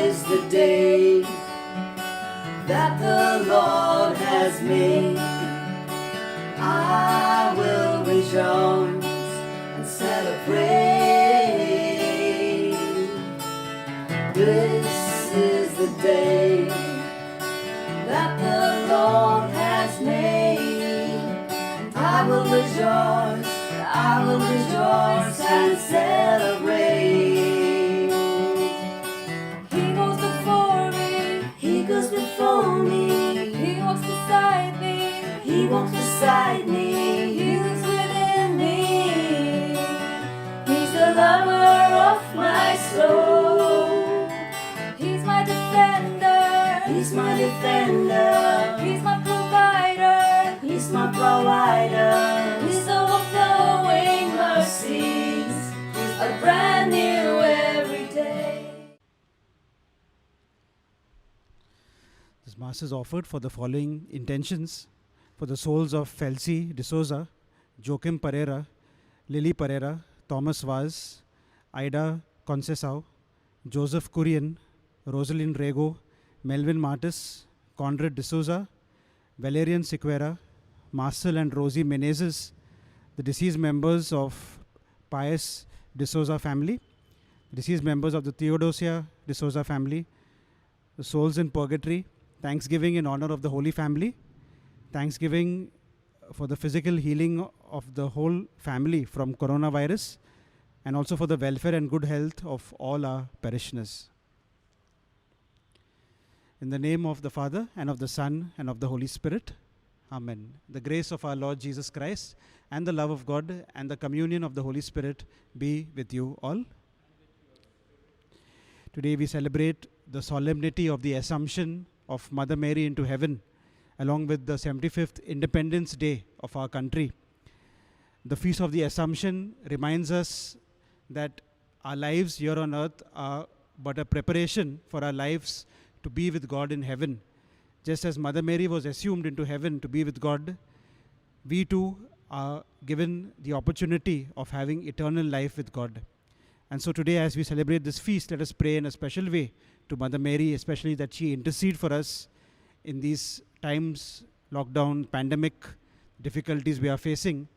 is the day that the Lord has made. I will rejoice and celebrate. This is the day that the Lord has made. I will rejoice and celebrate. He goes before me, He goes before me, He walks beside me, He walks beside me. He lives within me. He's the lover of my soul. He's my defender, He's my defender. He's my provider, He's my provider. His overflowing mercies are brand new every day. This Mass is offered for the following intentions: for the souls of Felcy D'Souza, Joaquim Pereira, Lily Pereira, Thomas Vaz, Ida Concesao, Joseph Kurian, Rosalind Rego, Melvin Martis, Conrad D'Souza, Valerian Sequeira, Marcel and Rosie Menezes, the deceased members of Pius D'Souza family, deceased members of the Theodosia D'Souza family, the souls in purgatory, thanksgiving in honor of the Holy Family, thanksgiving for the physical healing of the whole family from coronavirus, and also for the welfare and good health of all our parishioners. In the name of the Father, and of the Son, and of the Holy Spirit. Amen. The grace of our Lord Jesus Christ, and the love of God, and the communion of the Holy Spirit be with you all. Today we celebrate the solemnity of the Assumption of Mother Mary into heaven, along with the 75th Independence Day of our country. The Feast of the Assumption reminds us that our lives here on earth are but a preparation for our lives to be with God in heaven. Just as Mother Mary was assumed into heaven to be with God, we too are given the opportunity of having eternal life with God. And so today, as we celebrate this feast, let us pray in a special way to Mother Mary, especially that she intercede for us in these times, lockdown, pandemic, difficulties we are facing,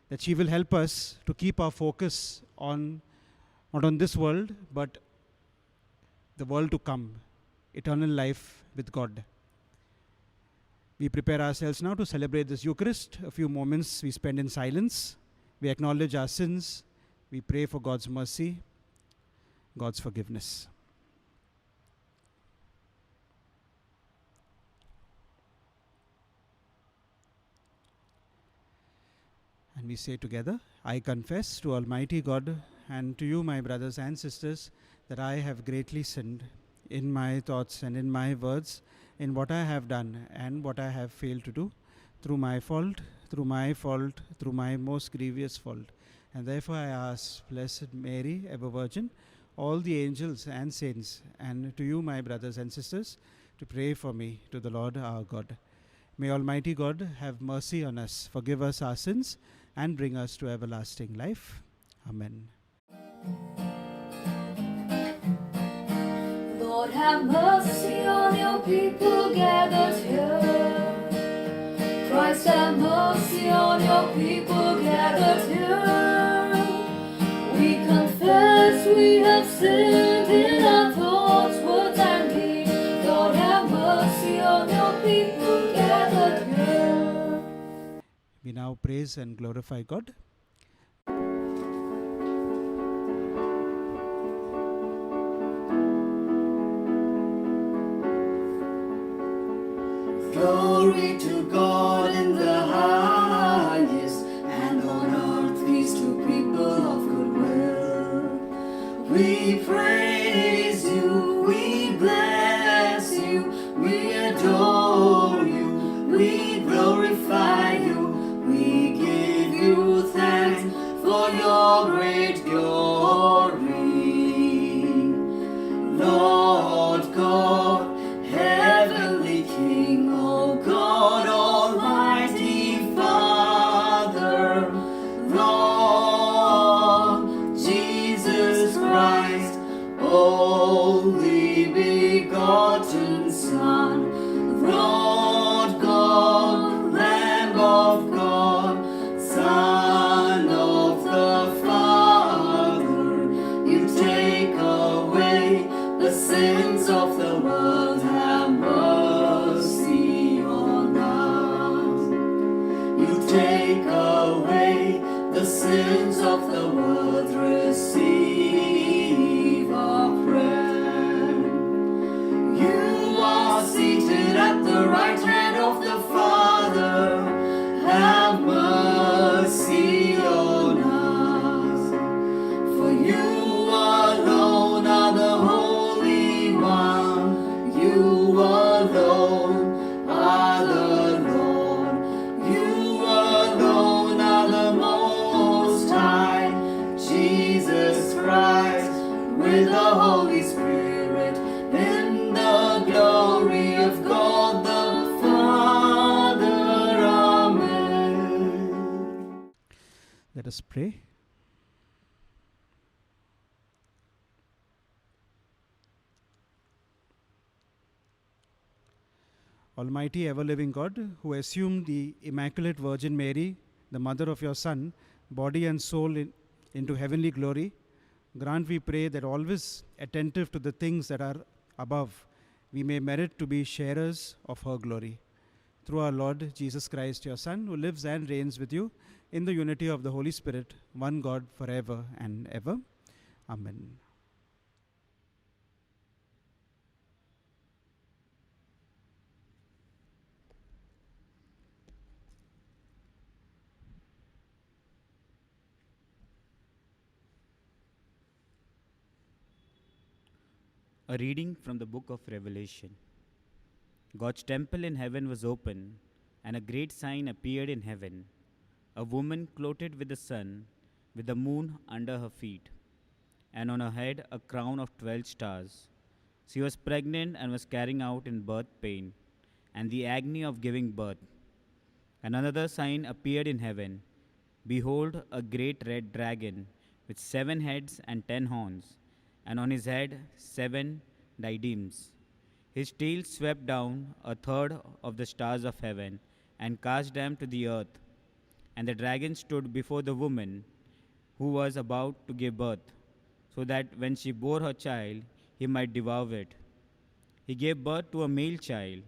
that she will help us to keep our focus on not on this world, but the world to come, eternal life with God. We prepare ourselves now to celebrate this Eucharist. A few moments we spend in silence. We acknowledge our sins. We pray for God's mercy, God's forgiveness. And we say together, I confess to Almighty God and to you, my brothers and sisters, that I have greatly sinned in my thoughts and in my words, in what I have done and what I have failed to do, through my fault, through my most grievous fault. And therefore I ask, Blessed Mary, ever Virgin, all the angels and saints, and to you, my brothers and sisters, to pray for me to the Lord our God. May Almighty God have mercy on us, forgive us our sins, and bring us to everlasting life. Amen. Lord, have mercy on your people gathered here. Christ, have mercy on your people gathered here. We confess we have sinned in our thoughts, words, and deeds. Lord, have mercy on your people gathered here. We now praise and glorify God. Glory to God in the highest, and on earth peace to people of good will. We praise you, we bless you, we adore you, we glorify you, we give you thanks for your great glory. Lord God, Heavenly King, O God, Almighty Father, Lord Jesus Christ, only be take away the sins of the world, receive our prayer. You are seated at the right hand of the Father, have mercy on us. For you alone are the Holy One, you alone are the Lord, you alone are the Most High, Jesus Christ, with the Holy Spirit, in the glory of God the Father. Amen. Let us pray. Almighty ever-living God, who assumed the Immaculate Virgin Mary, the mother of your Son, body and soul into heavenly glory, grant, we pray, that always attentive to the things that are above, we may merit to be sharers of her glory. Through our Lord Jesus Christ, your Son, who lives and reigns with you in the unity of the Holy Spirit, one God, forever and ever. Amen. A reading from the book of Revelation. God's temple in heaven was open, and a great sign appeared in heaven, a woman clothed with the sun, with the moon under her feet, and on her head a crown of 12 stars. She was pregnant and was carrying out in birth pain, and the agony of giving birth. And another sign appeared in heaven. Behold, a great red dragon, with 7 heads and 10 horns, and on his head 7 diadems. His tail swept down a third of the stars of heaven and cast them to the earth. And the dragon stood before the woman who was about to give birth, so that when she bore her child, he might devour it. He gave birth to a male child.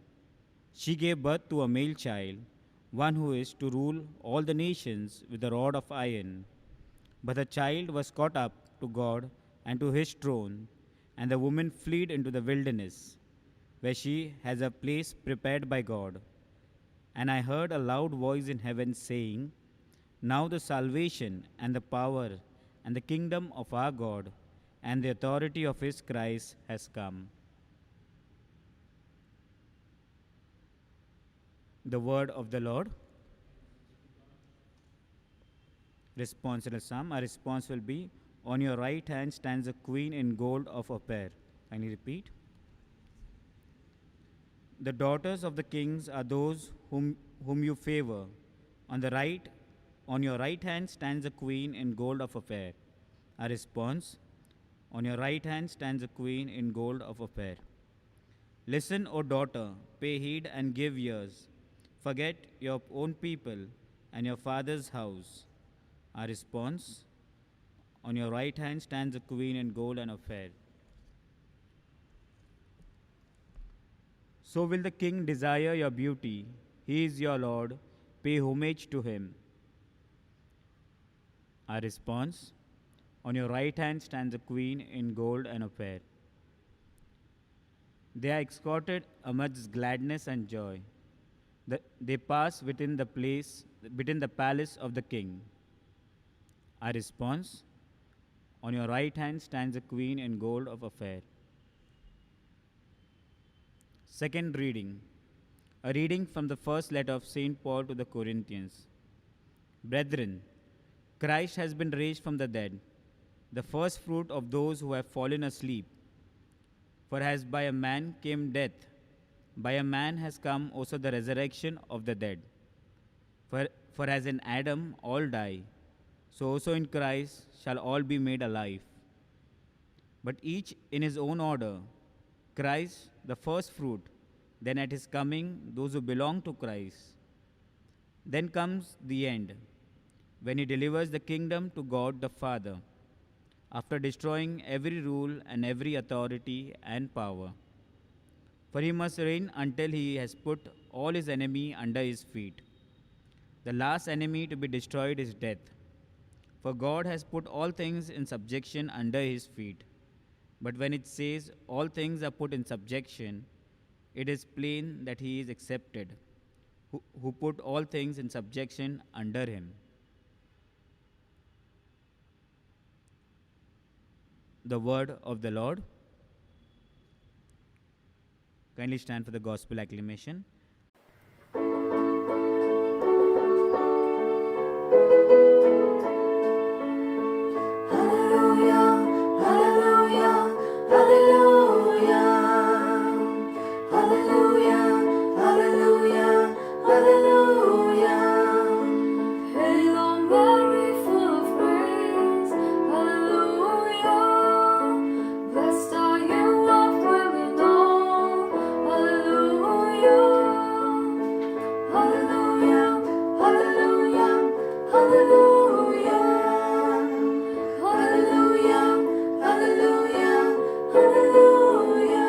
She gave birth to a male child, one who is to rule all the nations with a rod of iron. But the child was caught up to God and to his throne, and the woman fled into the wilderness, where she has a place prepared by God. And I heard a loud voice in heaven saying, Now the salvation and the power and the kingdom of our God and the authority of his Christ has come. The word of the Lord. Responsive psalm. Our response will be, On your right hand stands a queen in gold of Ophir. Can you repeat? The daughters of the kings are those whom you favor. On your right hand stands a queen in gold of Ophir. Our response, On your right hand stands a queen in gold of Ophir. Listen, O daughter, pay heed and give ears. Forget your own people and your father's house. Our response, On your right hand stands a queen in gold and Ophir. So will the king desire your beauty. He is your Lord. Pay homage to him. Our response, On your right hand stands a queen in gold and Ophir. They are escorted amidst gladness and joy. They pass within the palace of the king. Our response, On your right hand stands a queen in gold of Ophir. Second reading. A reading from the first letter of St. Paul to the Corinthians. Brethren, Christ has been raised from the dead, the first fruit of those who have fallen asleep. For as by a man came death, by a man has come also the resurrection of the dead. For as in Adam all die, so also in Christ shall all be made alive. But each in his own order, Christ the first fruit, then at his coming those who belong to Christ. Then comes the end, when he delivers the kingdom to God the Father, after destroying every rule and every authority and power. For he must reign until he has put all his enemy under his feet. The last enemy to be destroyed is death. For God has put all things in subjection under his feet. But when it says all things are put in subjection, it is plain that he is accepted, who put all things in subjection under him. The word of the Lord. Kindly stand for the gospel acclamation. Hallelujah, hallelujah, hallelujah. Hallelujah, hallelujah, hallelujah. Hail, O Mary, full of grace. Hallelujah. Blessed are you of women all. Hallelujah. Hallelujah, hallelujah, hallelujah. Hallelujah, hallelujah, hallelujah.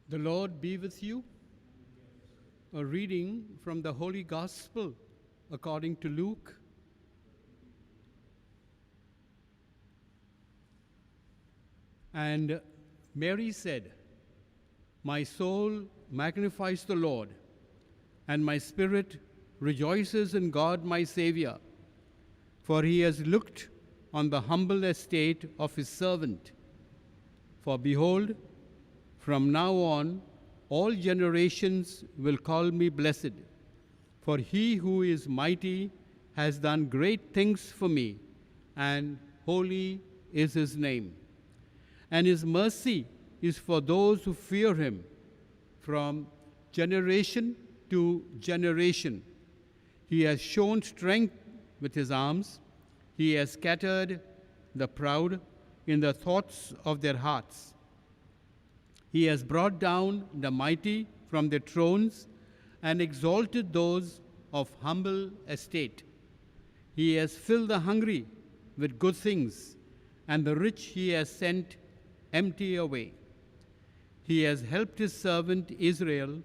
The Lord be with you. A reading from the Holy Gospel according to Luke. And Mary said, "My soul magnifies the Lord, and my spirit rejoices in God my Savior, for he has looked on the humble estate of his servant. For behold, from now on, all generations will call me blessed, for he who is mighty has done great things for me, and holy is his name. And his mercy is for those who fear him from generation to generation. He has shown strength with his arms. He has scattered the proud in the thoughts of their hearts. He has brought down the mighty from their thrones and exalted those of humble estate. He has filled the hungry with good things, and the rich he has sent empty away. He has helped his servant Israel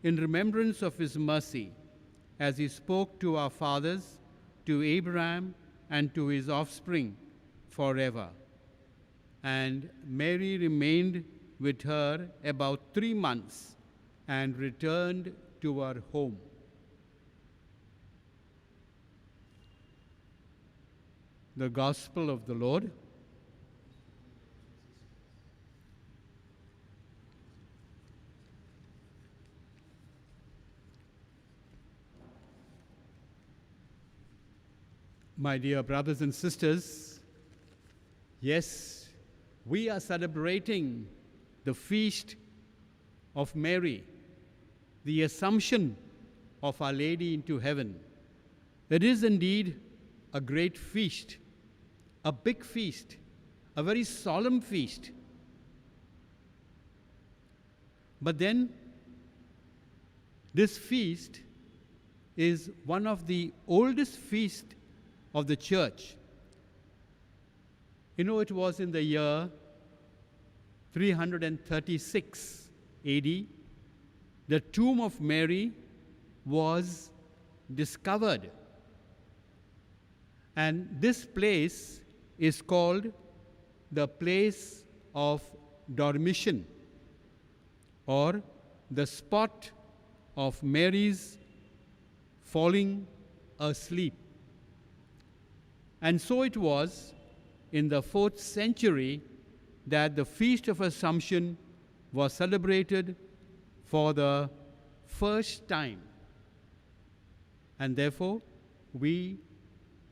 in remembrance of his mercy, as he spoke to our fathers, to Abraham, and to his offspring forever." And Mary remained with her about 3 months and returned to her home. The Gospel of the Lord. My dear brothers and sisters, yes, we are celebrating the feast of Mary, the Assumption of Our Lady into heaven. It is indeed a great feast, a big feast, a very solemn feast. But then, this feast is one of the oldest feasts of the church. You know, it was in the year 336 AD, the tomb of Mary was discovered. And this place is called the place of Dormition, or the spot of Mary's falling asleep. And so it was in the 4th century that the Feast of Assumption was celebrated for the first time. And therefore, we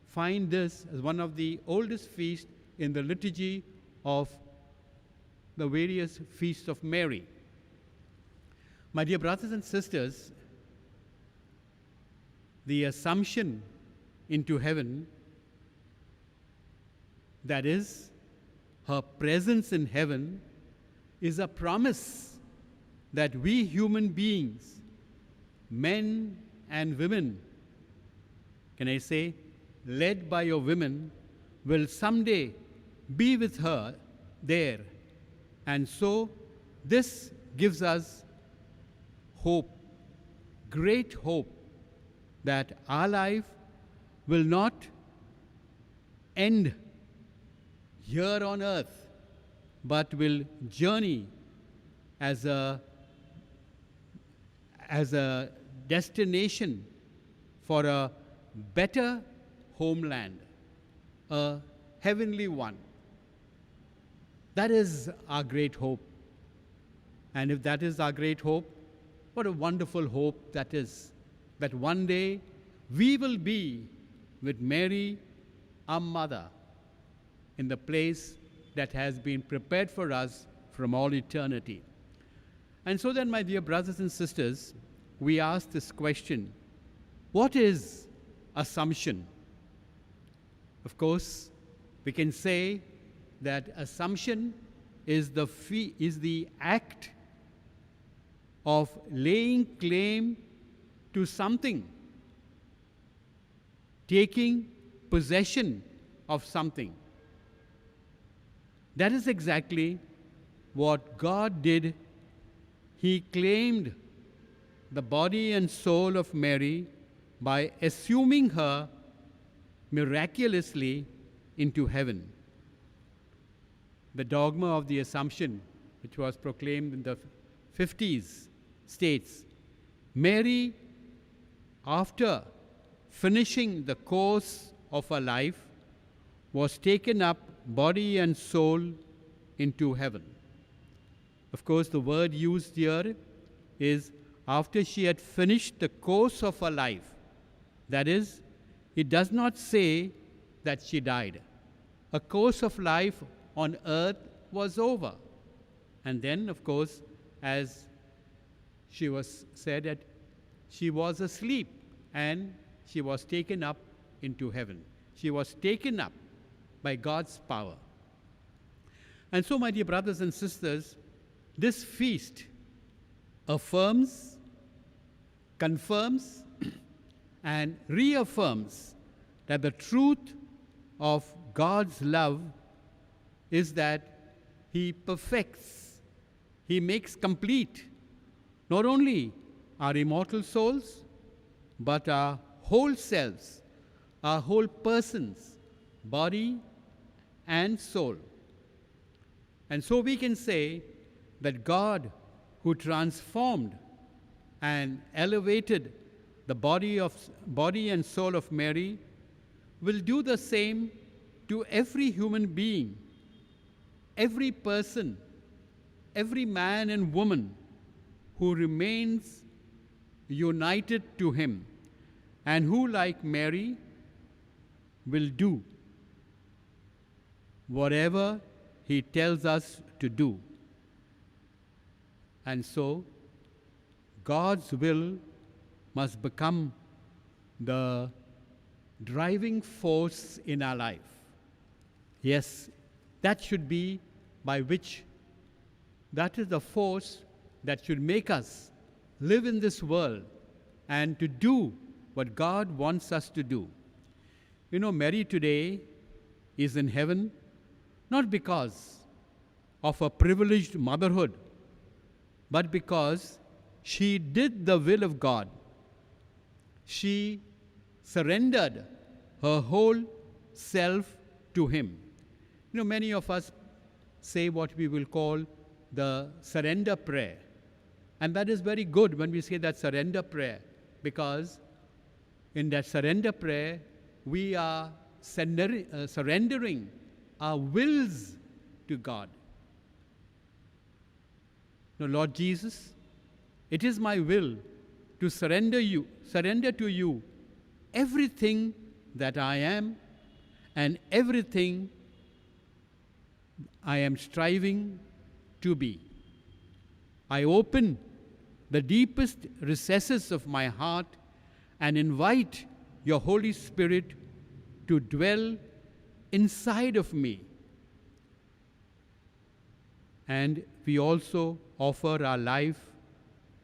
find this as one of the oldest feasts in the liturgy of the various feasts of Mary. My dear brothers and sisters, the Assumption into heaven, that is, her presence in heaven, is a promise that we human beings, men and women, can I say, led by your women, will someday be with her there. And so this gives us hope, great hope that our life will not end here on earth, but will journey as a destination for a better homeland, a heavenly one. That is our great hope. And if that is our great hope, what a wonderful hope that is, that one day we will be with Mary, our mother, in the place that has been prepared for us from all eternity. And so then, my dear brothers and sisters, we ask this question: what is Assumption? Of course, we can say that Assumption is the act of laying claim to something, taking possession of something. That is exactly what God did. He claimed the body and soul of Mary by assuming her miraculously into heaven. The dogma of the Assumption, which was proclaimed in the 50s, states, Mary, after finishing the course of her life, was taken up body and soul into heaven. Of course, the word used here is after she had finished the course of her life. That is, it does not say that she died. A course of life on earth was over. And then, of course, as she was said that she was asleep and she was taken up into heaven. She was taken up by God's power. And so, my dear brothers and sisters, this feast affirms, confirms, and reaffirms that the truth of God's love is that He perfects, He makes complete not only our immortal souls, but our whole selves, our whole persons, body and soul. And so we can say that God, who transformed and elevated the body and soul of Mary, will do the same to every human being, every person, every man and woman who remains united to Him, and who, like Mary, will do whatever He tells us to do. And so, God's will must become the driving force in our life. Yes, that should be that is the force that should make us live in this world and to do what God wants us to do. You know, Mary today is in heaven not because of a privileged motherhood, but because she did the will of God. She surrendered her whole self to Him. You know, many of us say what we will call the surrender prayer. And that is very good when we say that surrender prayer, because in that surrender prayer, we are surrendering our wills to God. Now, Lord Jesus, it is my will to surrender to you everything that I am and everything I am striving to be. I open the deepest recesses of my heart and invite your Holy Spirit to dwell inside of me. And we also offer our life,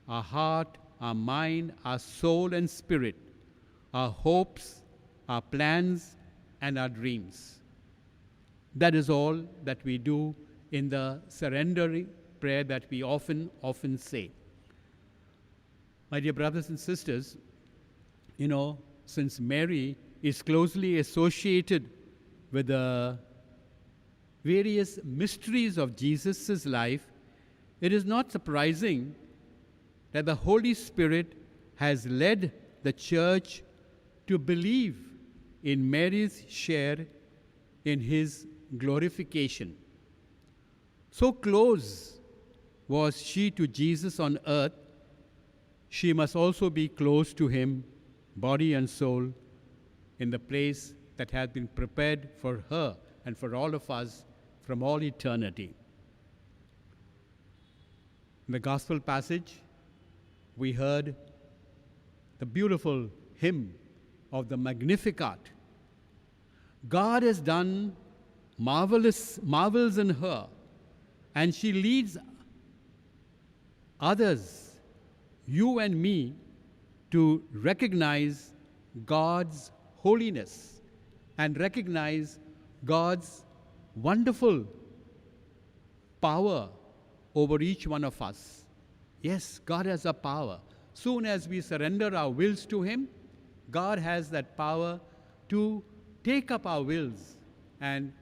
our heart, our mind, our soul and spirit, our hopes, our plans, and our dreams. That is all that we do in the surrendering prayer that we often say. My dear brothers and sisters, since Mary is closely associated with the various mysteries of Jesus' life, it is not surprising that the Holy Spirit has led the church to believe in Mary's share in his glorification. So close was she to Jesus on earth, she must also be close to him, body and soul, in the place that has been prepared for her and for all of us from all eternity. In the gospel passage, we heard the beautiful hymn of the Magnificat. God has done marvels in her, and she leads others, you and me, to recognize God's holiness and recognize God's wonderful power over each one of us. Yes, God has a power. Soon as we surrender our wills to him, God has that power to take up our wills and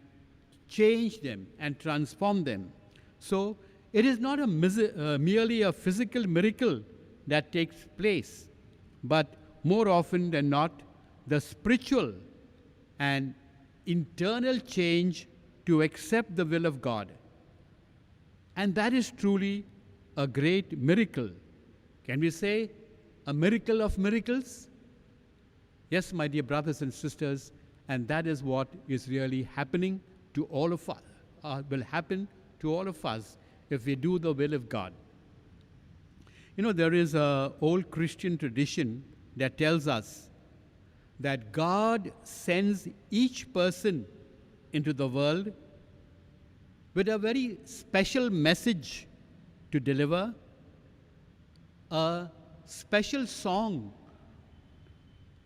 change them and transform them. So it is not merely a physical miracle that takes place, but more often than not, the spiritual and internal change to accept the will of God. And that is truly a great miracle. Can we say a miracle of miracles? Yes, my dear brothers and sisters, and that is what is really happening to all of us, will happen to all of us if we do the will of God. There is an old Christian tradition that tells us that God sends each person into the world with a very special message to deliver, a special song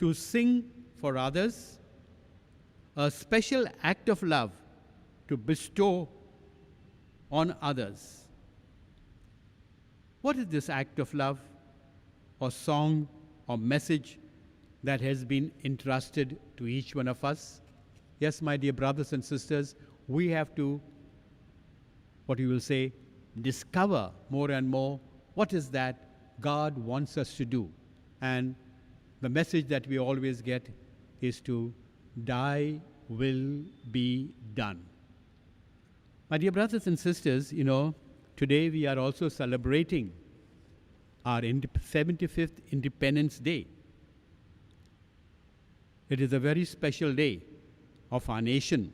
to sing for others, a special act of love to bestow on others. What is this act of love or song or message that has been entrusted to each one of us? Yes, my dear brothers and sisters, we have to, discover more and more what is that God wants us to do. And the message that we always get is to thy will be done. My dear brothers and sisters, today we are also celebrating our 75th Independence Day. It is a very special day of our nation,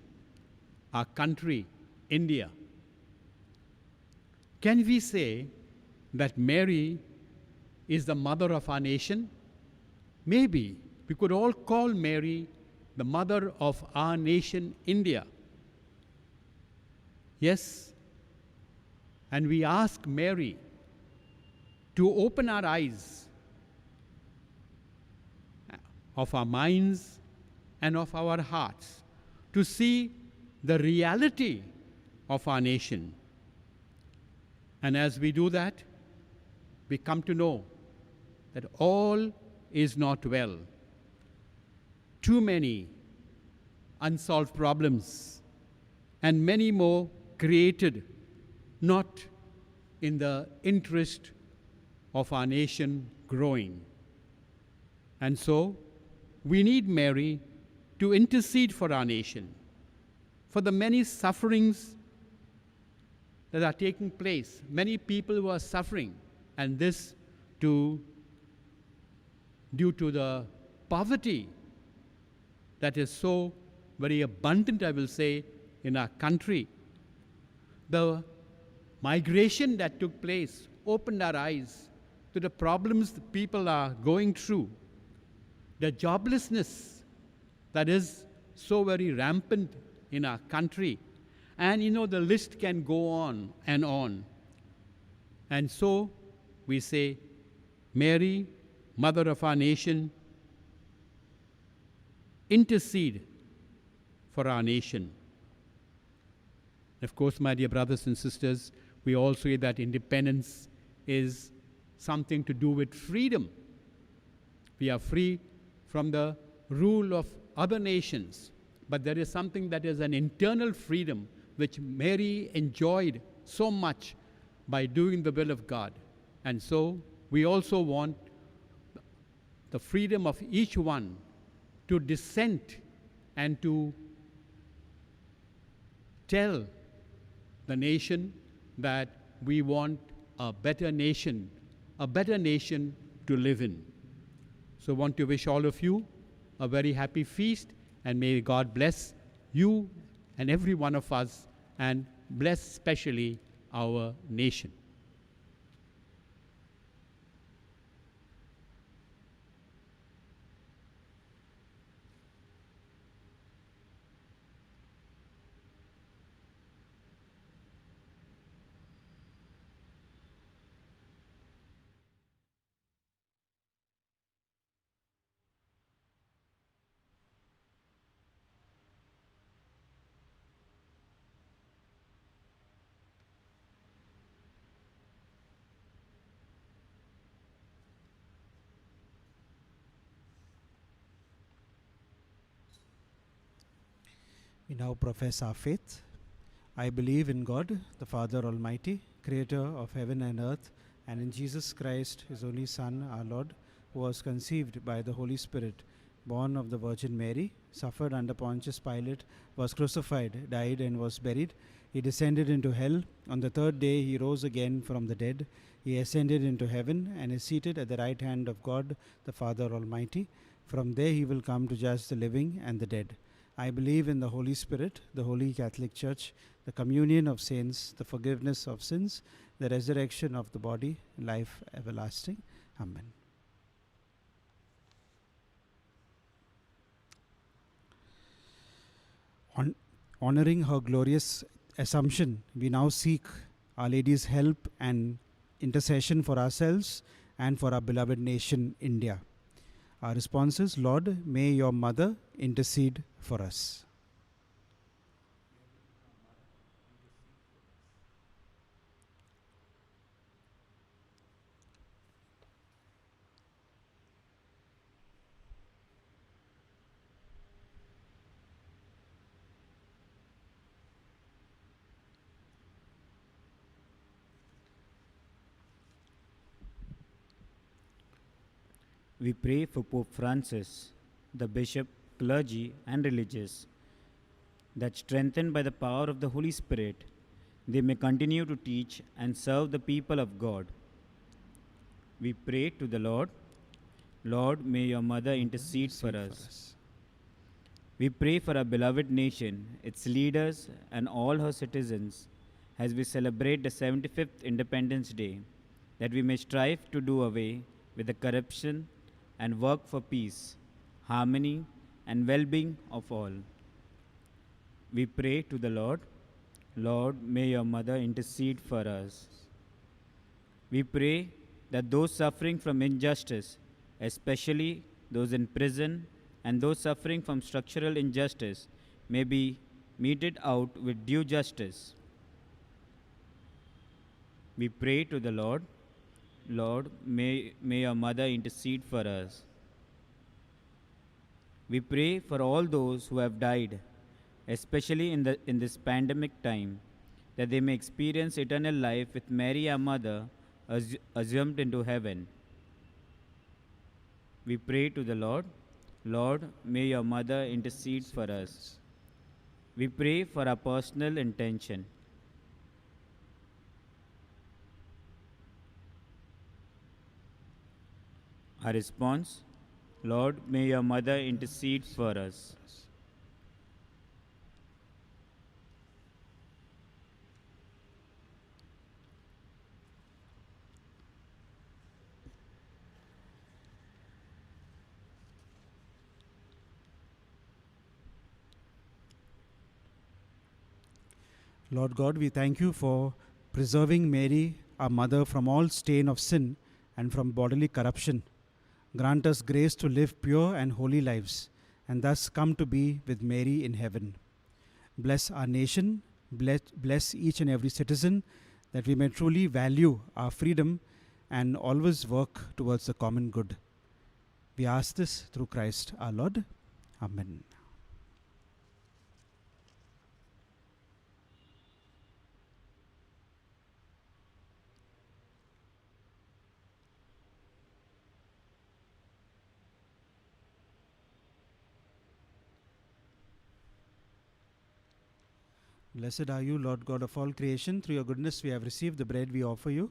our country, India. Can we say that Mary is the mother of our nation? Maybe we could all call Mary the mother of our nation, India. Yes, and we ask Mary to open our eyes of our minds and of our hearts to see the reality of our nation. And as we do that, we come to know that all is not well. Too many unsolved problems and many more created not in the interest of our nation growing. And so we need Mary to intercede for our nation, for the many sufferings that are taking place, many people who are suffering, and this due to the poverty that is so very abundant, I will say, in our country. The migration that took place opened our eyes to the problems that people are going through, the joblessness that is so very rampant in our country. And the list can go on and on. And so we say, Mary, Mother of our nation, intercede for our nation. Of course, my dear brothers and sisters, we all say that independence is something to do with freedom. We are free from the rule of other nations, but there is something that is an internal freedom which Mary enjoyed so much by doing the will of God. And so we also want the freedom of each one to dissent and to tell the nation that we want a better nation to live in. So I want to wish all of you a very happy feast, and may God bless you and every one of us, and bless specially our nation. We now profess our faith. I believe in God, the Father Almighty, creator of heaven and earth, and in Jesus Christ, his only Son, our Lord, who was conceived by the Holy Spirit, born of the Virgin Mary, suffered under Pontius Pilate, was crucified, died, and was buried. He descended into hell. On the third day he rose again from the dead. He ascended into heaven and is seated at the right hand of God, the Father Almighty. From there he will come to judge the living and the dead. I believe in the Holy Spirit, the Holy Catholic Church, the communion of saints, the forgiveness of sins, the resurrection of the body, life everlasting. Amen. Honoring her glorious Assumption, we now seek Our Lady's help and intercession for ourselves and for our beloved nation, India. Our response is, Lord, may your mother intercede for us. We pray for Pope Francis, the bishop, clergy, and religious, that strengthened by the power of the Holy Spirit, they may continue to teach and serve the people of God. We pray to the Lord, Lord, may your mother intercede for us. We pray for our beloved nation, its leaders, and all her citizens, as we celebrate the 75th Independence Day, that we may strive to do away with the corruption and work for peace, harmony, and well-being of all. We pray to the Lord, Lord, may your mother intercede for us. We pray that those suffering from injustice, especially those in prison and those suffering from structural injustice, may be meted out with due justice. We pray to the Lord, Lord, may your mother intercede for us. We pray for all those who have died, especially in this pandemic time, that they may experience eternal life with Mary, our mother, assumed into heaven. We pray to the Lord, Lord, may your mother intercede for us. We pray for our personal intention. Our response, Lord, may your mother intercede for us. Lord God, we thank you for preserving Mary, our mother, from all stain of sin and from bodily corruption. Grant us grace to live pure and holy lives, and thus come to be with Mary in heaven. Bless our nation, bless each and every citizen, that we may truly value our freedom and always work towards the common good. We ask this through Christ our Lord. Amen. Blessed are you, Lord God of all creation. Through your goodness we have received the bread we offer you,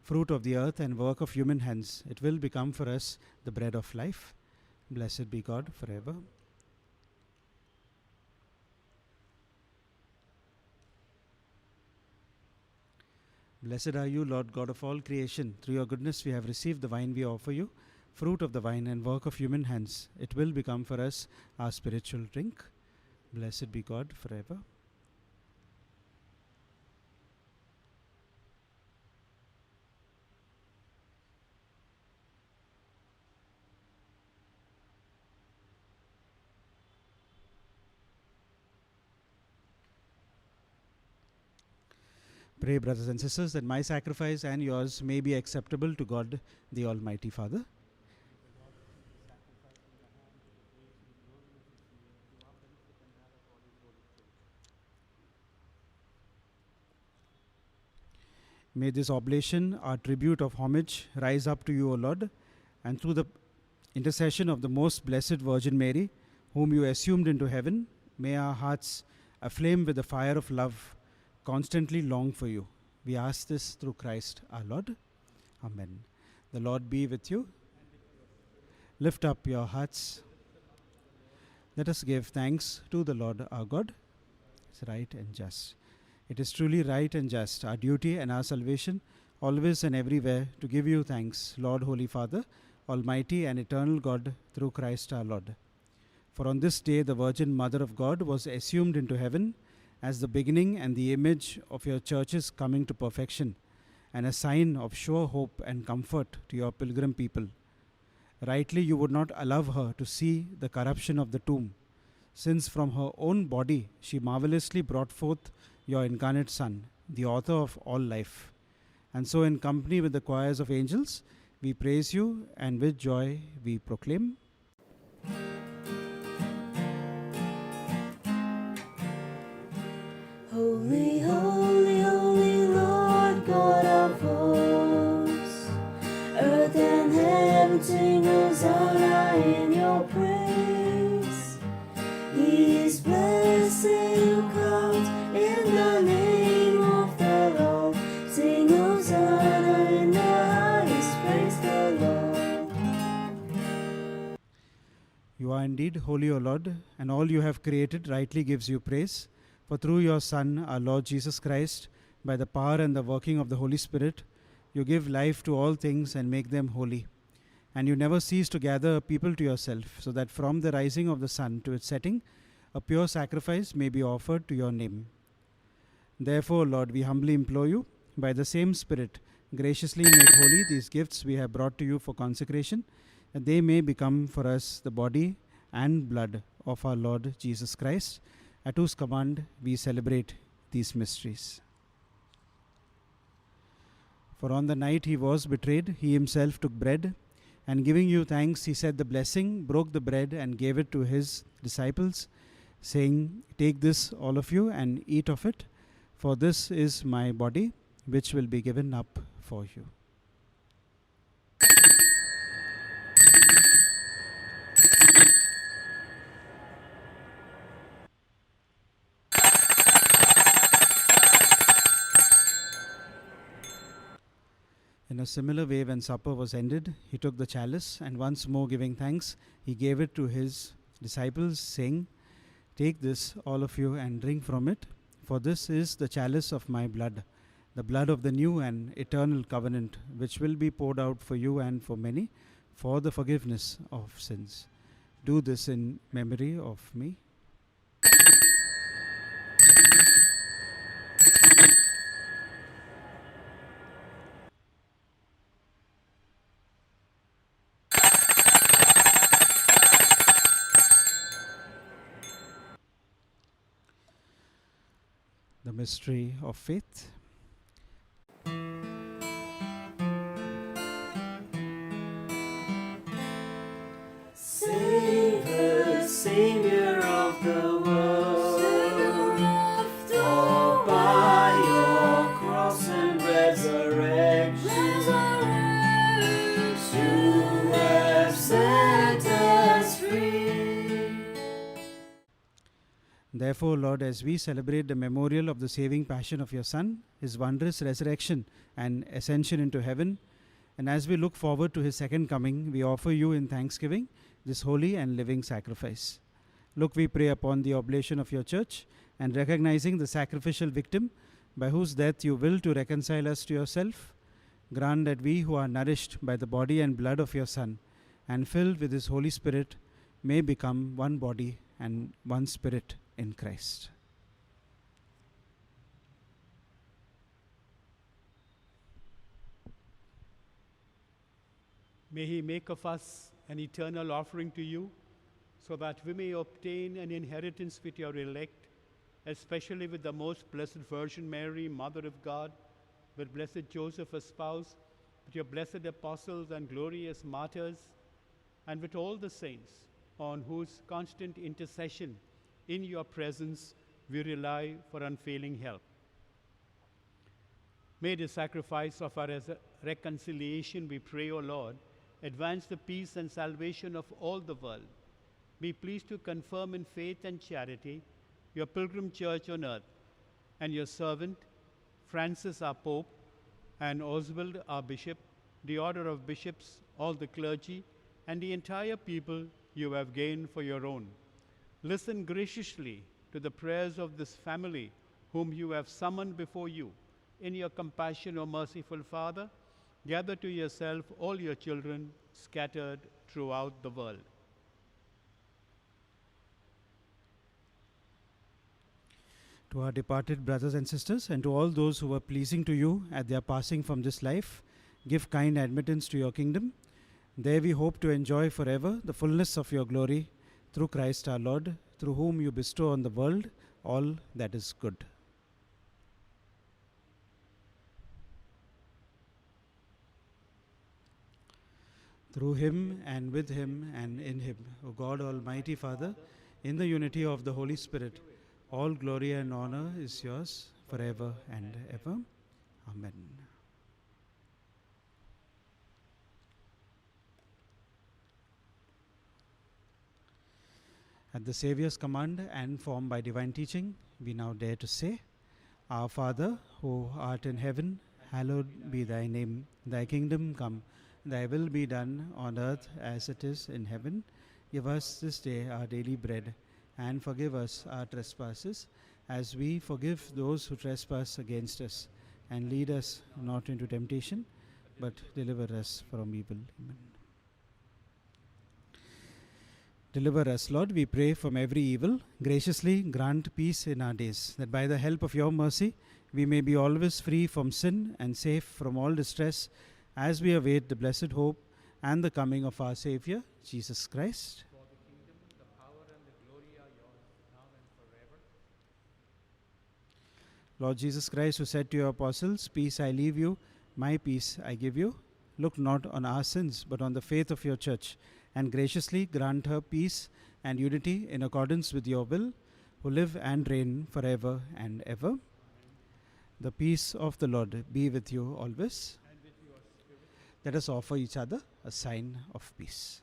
fruit of the earth and work of human hands. It will become for us the bread of life. Blessed be God forever. Blessed are you, Lord God of all creation. Through your goodness we have received the wine we offer you, fruit of the vine and work of human hands. It will become for us our spiritual drink. Blessed be God forever. Pray, brothers and sisters, that my sacrifice and yours may be acceptable to God, the Almighty Father. May this oblation, our tribute of homage, rise up to you, O Lord, and through the intercession of the most blessed Virgin Mary, whom you assumed into heaven, may our hearts, aflame with the fire of love, constantly long for you. We ask this through Christ our Lord. Amen. The Lord be with you. Lift up your hearts. Let us give thanks to the Lord our God. It's right and just. It is truly right and just, our duty and our salvation, always and everywhere, to give you thanks, Lord, Holy Father, Almighty and eternal God, through Christ our Lord. For on this day the Virgin Mother of God was assumed into heaven as the beginning and the image of your church's coming to perfection, and a sign of sure hope and comfort to your pilgrim people. Rightly you would not allow her to see the corruption of the tomb, since from her own body she marvelously brought forth your incarnate Son, the author of all life. And so in company with the choirs of angels, we praise you, and with joy we proclaim. Holy, holy, holy Lord God of hosts, earth and heaven sing Hosanna in your praise. He is blessed who comes in the name of the Lord. Sing Hosanna in the highest, praise the Lord. You are indeed holy, O Lord, and all you have created rightly gives you praise. For through your Son, our Lord Jesus Christ, by the power and the working of the Holy Spirit, you give life to all things and make them holy. And you never cease to gather a people to yourself, so that from the rising of the sun to its setting, a pure sacrifice may be offered to your name. Therefore, Lord, we humbly implore you, by the same Spirit, graciously make holy these gifts we have brought to you for consecration, that they may become for us the body and blood of our Lord Jesus Christ, at whose command we celebrate these mysteries. For on the night he was betrayed, he himself took bread, and giving you thanks, he said the blessing, broke the bread, and gave it to his disciples, saying, "Take this, all of you, and eat of it, for this is my body, which will be given up for you." In a similar way, when supper was ended, he took the chalice, and once more giving thanks, he gave it to his disciples, saying, "Take this, all of you, and drink from it, for this is the chalice of my blood, the blood of the new and eternal covenant, which will be poured out for you and for many, for the forgiveness of sins. Do this in memory of me." The mystery of faith. Therefore, Lord, as we celebrate the memorial of the saving passion of your Son, his wondrous resurrection and ascension into heaven, and as we look forward to his second coming, we offer you in thanksgiving this holy and living sacrifice. Look, we pray upon the oblation of your church, and recognizing the sacrificial victim by whose death you will to reconcile us to yourself, grant that we who are nourished by the body and blood of your Son and filled with his Holy Spirit may become one body and one spirit in Christ. May he make of us an eternal offering to you, so that we may obtain an inheritance with your elect, especially with the most blessed Virgin Mary, Mother of God, with blessed Joseph, her spouse, with your blessed apostles and glorious martyrs, and with all the saints, on whose constant intercession in your presence we rely for unfailing help. May the sacrifice of our reconciliation, we pray, O Lord, advance the peace and salvation of all the world. Be pleased to confirm in faith and charity your pilgrim church on earth, and your servant, Francis our Pope, and Oswald our Bishop, the order of bishops, all the clergy, and the entire people you have gained for your own. Listen graciously to the prayers of this family whom you have summoned before you. In your compassion, O merciful Father, gather to yourself all your children scattered throughout the world. To our departed brothers and sisters, and to all those who were pleasing to you at their passing from this life, give kind admittance to your kingdom. There we hope to enjoy forever the fullness of your glory, through Christ our Lord, through whom you bestow on the world all that is good. Through him, and with him, and in him, O God, Almighty Father, in the unity of the Holy Spirit, all glory and honor is yours forever and ever. Amen. At the Saviour's command and formed by divine teaching, we now dare to say, Our Father, who art in heaven, hallowed be thy name. Thy kingdom come, thy will be done on earth as it is in heaven. Give us this day our daily bread, and forgive us our trespasses, as we forgive those who trespass against us. And lead us not into temptation, but deliver us from evil. Amen. Deliver us, Lord, we pray, from every evil. Graciously grant peace in our days, that by the help of your mercy we may be always free from sin and safe from all distress, as we await the blessed hope and the coming of our Savior, Jesus Christ. For the kingdom, the power, and the glory are yours, now and forever. Lord Jesus Christ, who said to your apostles, Peace I leave you, my peace I give you, look not on our sins, but on the faith of your church, and graciously grant her peace and unity in accordance with your will, who live and reign forever and ever. Amen. The peace of the Lord be with you always. And with your spirit. Let us offer each other a sign of peace.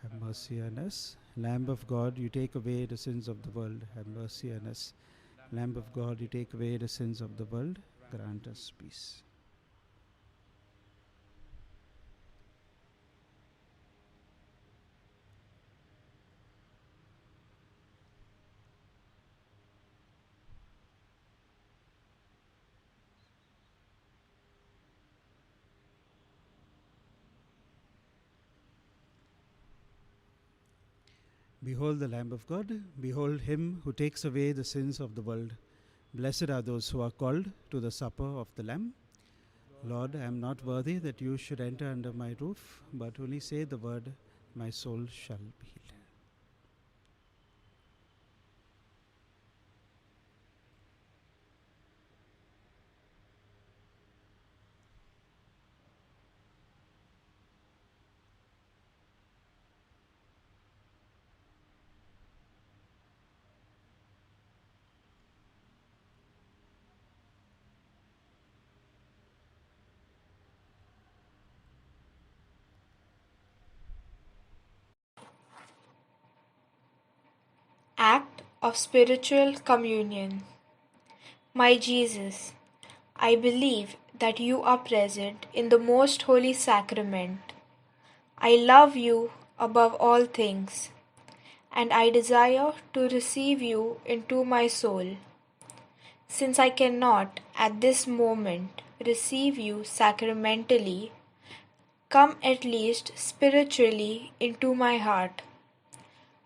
Have mercy on us. Lamb of God, you take away the sins of the world. Have mercy on us. Lamb of God, you take away the sins of the world. Grant us peace. Behold the Lamb of God. Behold him who takes away the sins of the world. Blessed are those who are called to the supper of the Lamb. Lord, I am not worthy that you should enter under my roof, but only say the word, my soul shall be healed. Act of Spiritual Communion. My Jesus, I believe that you are present in the most holy sacrament. I love you above all things, and I desire to receive you into my soul. Since I cannot at this moment receive you sacramentally, come at least spiritually into my heart.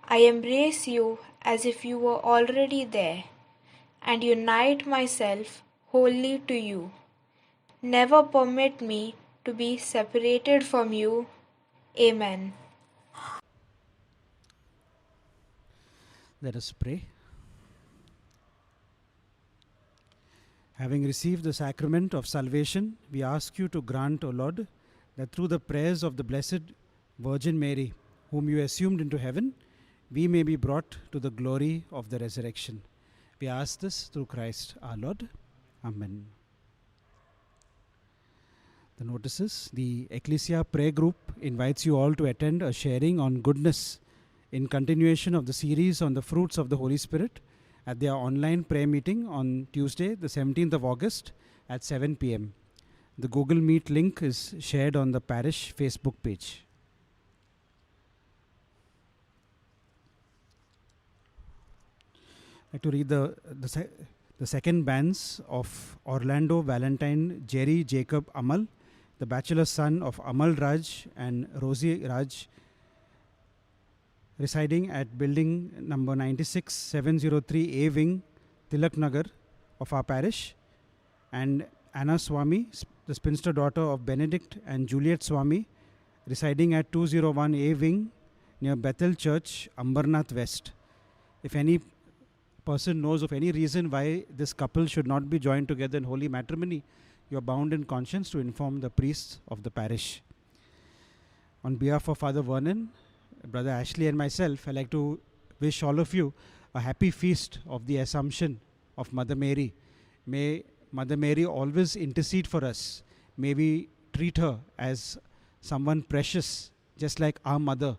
I embrace you as if you were already there, and unite myself wholly to you. Never permit me to be separated from you. Amen. Let us pray. Having received the sacrament of salvation, we ask you to grant, O Lord, that through the prayers of the Blessed Virgin Mary, whom you assumed into heaven, we may be brought to the glory of the resurrection. We ask this through Christ our Lord. Amen. The notices: the Ecclesia Prayer Group invites you all to attend a sharing on goodness in continuation of the series on the fruits of the Holy Spirit at their online prayer meeting on Tuesday, the 17th of August at 7 p.m. The Google Meet link is shared on the parish Facebook page. I'd like to read the second banns of Orlando Valentine Jerry Jacob Amal, the bachelor son of Amal Raj and Rosie Raj, residing at building number 96703 A Wing, Tilak Nagar of our parish, and Anna Swami, the spinster daughter of Benedict and Juliet Swami, residing at 201 A Wing near Bethel Church, Ambernath West. If any person knows of any reason why this couple should not be joined together in holy matrimony, you are bound in conscience to inform the priests of the parish. On behalf of Father Vernon, Brother Ashley and myself, I'd like to wish all of you a happy feast of the Assumption of Mother Mary. May Mother Mary always intercede for us. May we treat her as someone precious, just like our mother,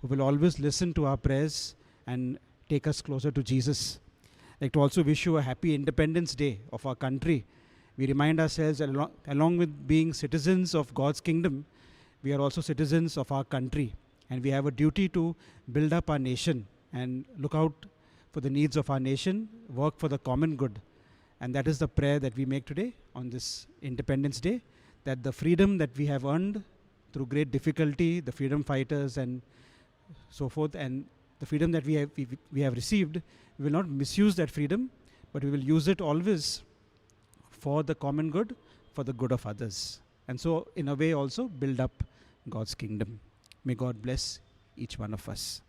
who will always listen to our prayers and take us closer to Jesus. I'd like to also wish you a happy Independence Day of our country. We remind ourselves that along with being citizens of God's kingdom, we are also citizens of our country. And we have a duty to build up our nation and look out for the needs of our nation, work for the common good. And that is the prayer that we make today on this Independence Day, that the freedom that we have earned through great difficulty, the freedom fighters and so forth, and the freedom that we have received, we will not misuse that freedom, but we will use it always for the common good, for the good of others. And so, in a way, also build up God's kingdom. May God bless each one of us.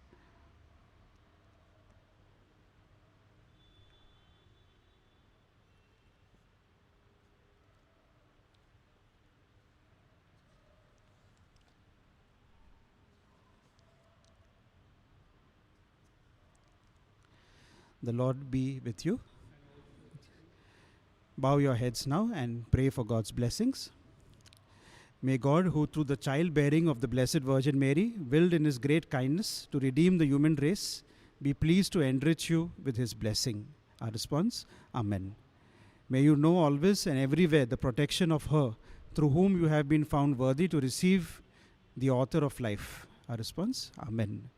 The Lord be with you. Bow your heads now and pray for God's blessings. May God, who through the childbearing of the Blessed Virgin Mary, willed in his great kindness to redeem the human race, be pleased to enrich you with his blessing. Our response, Amen. May you know always and everywhere the protection of her, through whom you have been found worthy to receive the author of life. Our response, Amen.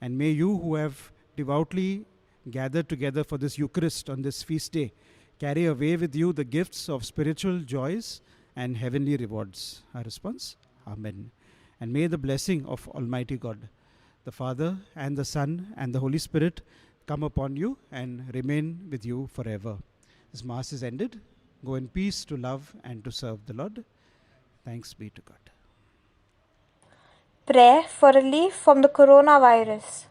And may you who have devoutly gathered together for this Eucharist on this feast day, carry away with you the gifts of spiritual joys and heavenly rewards. Our response, Amen. And may the blessing of Almighty God, the Father and the Son and the Holy Spirit come upon you and remain with you forever. This Mass is ended. Go in peace to love and to serve the Lord. Thanks be to God. Prayer for relief from the coronavirus.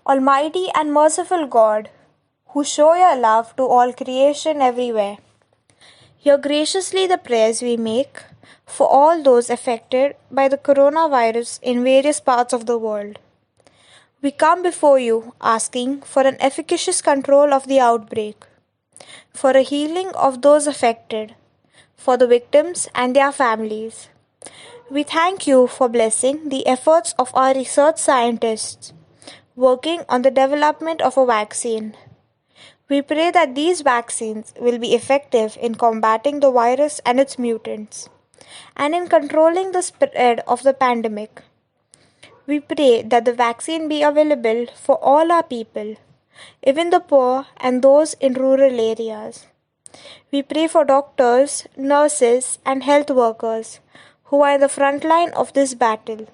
Almighty and merciful God, who show your love to all creation everywhere, hear graciously the prayers we make for all those affected by the coronavirus in various parts of the world. We come before you asking for an efficacious control of the outbreak, for a healing of those affected, for the victims and their families. We thank you for blessing the efforts of our research scientists, working on the development of a vaccine. We pray that these vaccines will be effective in combating the virus and its mutants, and in controlling the spread of the pandemic. We pray that the vaccine be available for all our people, even the poor and those in rural areas. We pray for doctors, nurses, and health workers who are in the front line of this battle,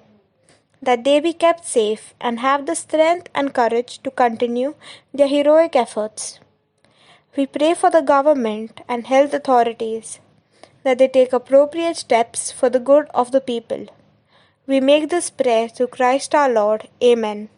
that they be kept safe and have the strength and courage to continue their heroic efforts. We pray for the government and health authorities, that they take appropriate steps for the good of the people. We make this prayer through Christ our Lord. Amen.